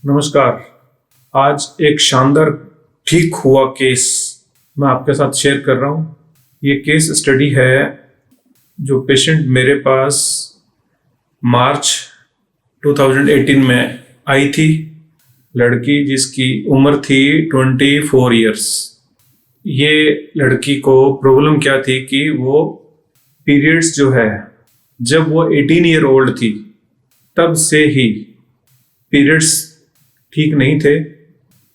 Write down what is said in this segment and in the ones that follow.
नमस्कार। आज एक शानदार ठीक हुआ केस मैं आपके साथ शेयर कर रहा हूँ। ये केस स्टडी है जो पेशेंट मेरे पास मार्च 2018 में आई थी। लड़की जिसकी उम्र थी 24 इयर्स। ये लड़की को प्रॉब्लम क्या थी कि वो पीरियड्स जो है, जब वो 18 ईयर ओल्ड थी तब से ही पीरियड्स ठीक नहीं थे।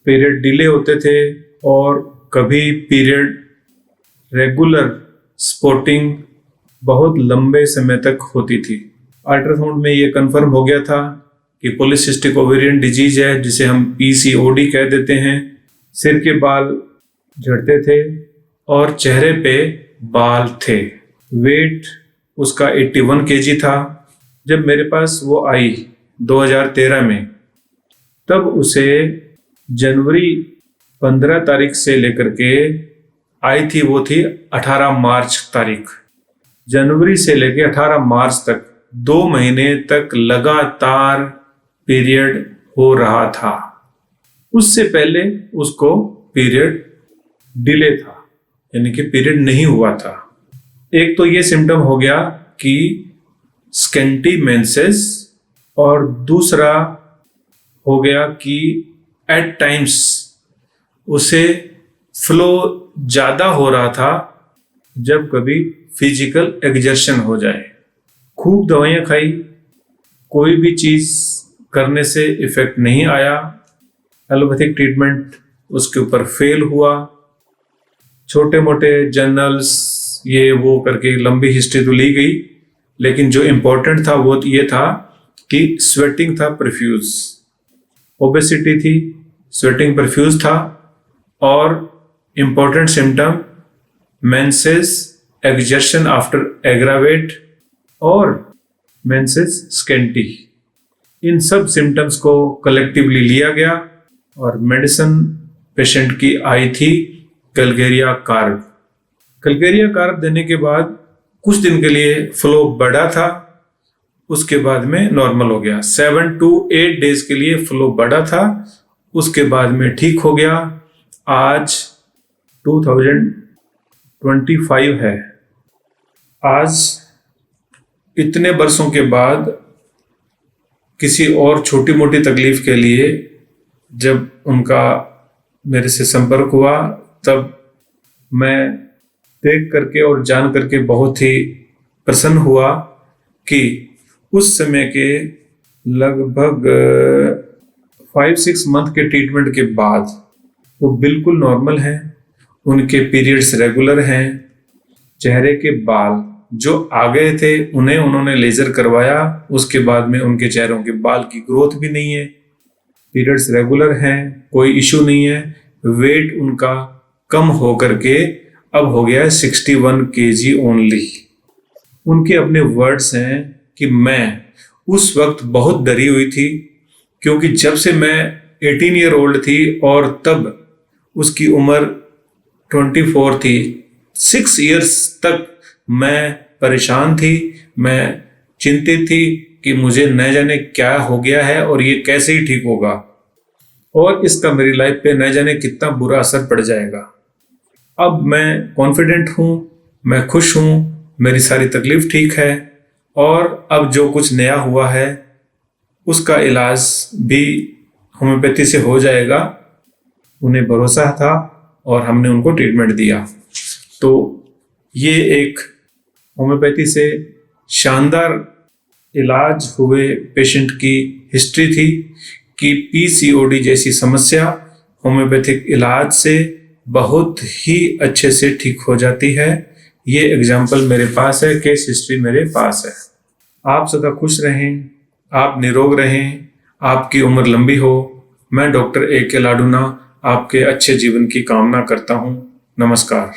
पीरियड डिले होते थे और कभी पीरियड रेगुलर स्पॉटिंग बहुत लंबे समय तक होती थी। अल्ट्रासाउंड में ये कंफर्म हो गया था कि पॉलीसिस्टिक ओवेरियन डिजीज है, जिसे हम PCOD कह देते हैं। सिर के बाल झड़ते थे और चेहरे पे बाल थे। वेट उसका 81 kg था। जब मेरे पास वो आई 2013 में, तब उसे जनवरी 15 तारीख से लेकर के आई थी, वो थी 18 मार्च तारीख। जनवरी से लेकर 18 मार्च तक 2 महीने तक लगातार पीरियड हो रहा था। उससे पहले उसको पीरियड डिले था, यानी कि पीरियड नहीं हुआ था। एक तो ये सिम्टम हो गया कि स्केंटी मेंसेस, और दूसरा हो गया कि एट टाइम्स उसे फ्लो ज़्यादा हो रहा था जब कभी फिजिकल एक्सर्शन हो जाए। खूब दवाइयाँ खाई, कोई भी चीज़ करने से इफेक्ट नहीं आया। एलोपैथिक ट्रीटमेंट उसके ऊपर फेल हुआ। छोटे मोटे जर्नल्स ये वो करके लंबी हिस्ट्री तो ली गई, लेकिन जो इम्पोर्टेंट था वो ये था कि स्वेटिंग था प्रोफ्यूज, ओबेसिटी थी, स्वेटिंग प्रोफ्यूज था, और important symptom menses, exertion after aggravate और मेंसेस स्केंटी। इन सब सिम्टम्स को कलेक्टिवली लिया गया और मेडिसिन पेशेंट की आई थी कलगेरिया कार्ब। कलगेरिया कार्ब देने के बाद कुछ दिन के लिए फ्लो बढ़ा था, उसके बाद में नॉर्मल हो गया। 7 to 8 डेज के लिए फ्लो बढ़ा था, उसके बाद में ठीक हो गया। आज 2025 है। आज इतने बरसों के बाद किसी और छोटी मोटी तकलीफ के लिए जब उनका मेरे से संपर्क हुआ, तब मैं देख करके और जान करके बहुत ही प्रसन्न हुआ कि उस समय के लगभग 5-6 मंथ के ट्रीटमेंट के बाद वो बिल्कुल नॉर्मल हैं। उनके पीरियड्स रेगुलर हैं। चेहरे के बाल जो आ गए थे उन्हें उन्होंने लेजर करवाया, उसके बाद में उनके चेहरों के बाल की ग्रोथ भी नहीं है। पीरियड्स रेगुलर हैं, कोई इशू नहीं है। वेट उनका कम हो करके अब हो गया है 61 kg ओनली। उनके अपने वर्ड्स हैं कि मैं उस वक्त बहुत डरी हुई थी, क्योंकि जब से मैं 18 ईयर ओल्ड थी और तब उसकी उम्र 24 थी, 6 इयर्स तक मैं परेशान थी। मैं चिंतित थी कि मुझे न जाने क्या हो गया है और ये कैसे ही ठीक होगा, और इसका मेरी लाइफ पे न जाने कितना बुरा असर पड़ जाएगा। अब मैं कॉन्फिडेंट हूँ, मैं खुश हूँ, मेरी सारी तकलीफ ठीक है, और अब जो कुछ नया हुआ है उसका इलाज भी होम्योपैथी से हो जाएगा। उन्हें भरोसा था और हमने उनको ट्रीटमेंट दिया। तो ये एक होम्योपैथी से शानदार इलाज हुए पेशेंट की हिस्ट्री थी कि PCOD जैसी समस्या होम्योपैथिक इलाज से बहुत ही अच्छे से ठीक हो जाती है। ये एग्जाम्पल मेरे पास है, केस हिस्ट्री मेरे पास है। आप सदा खुश रहें, आप निरोग रहें, आपकी उम्र लंबी हो। मैं डॉक्टर AK लाडूना आपके अच्छे जीवन की कामना करता हूँ। नमस्कार।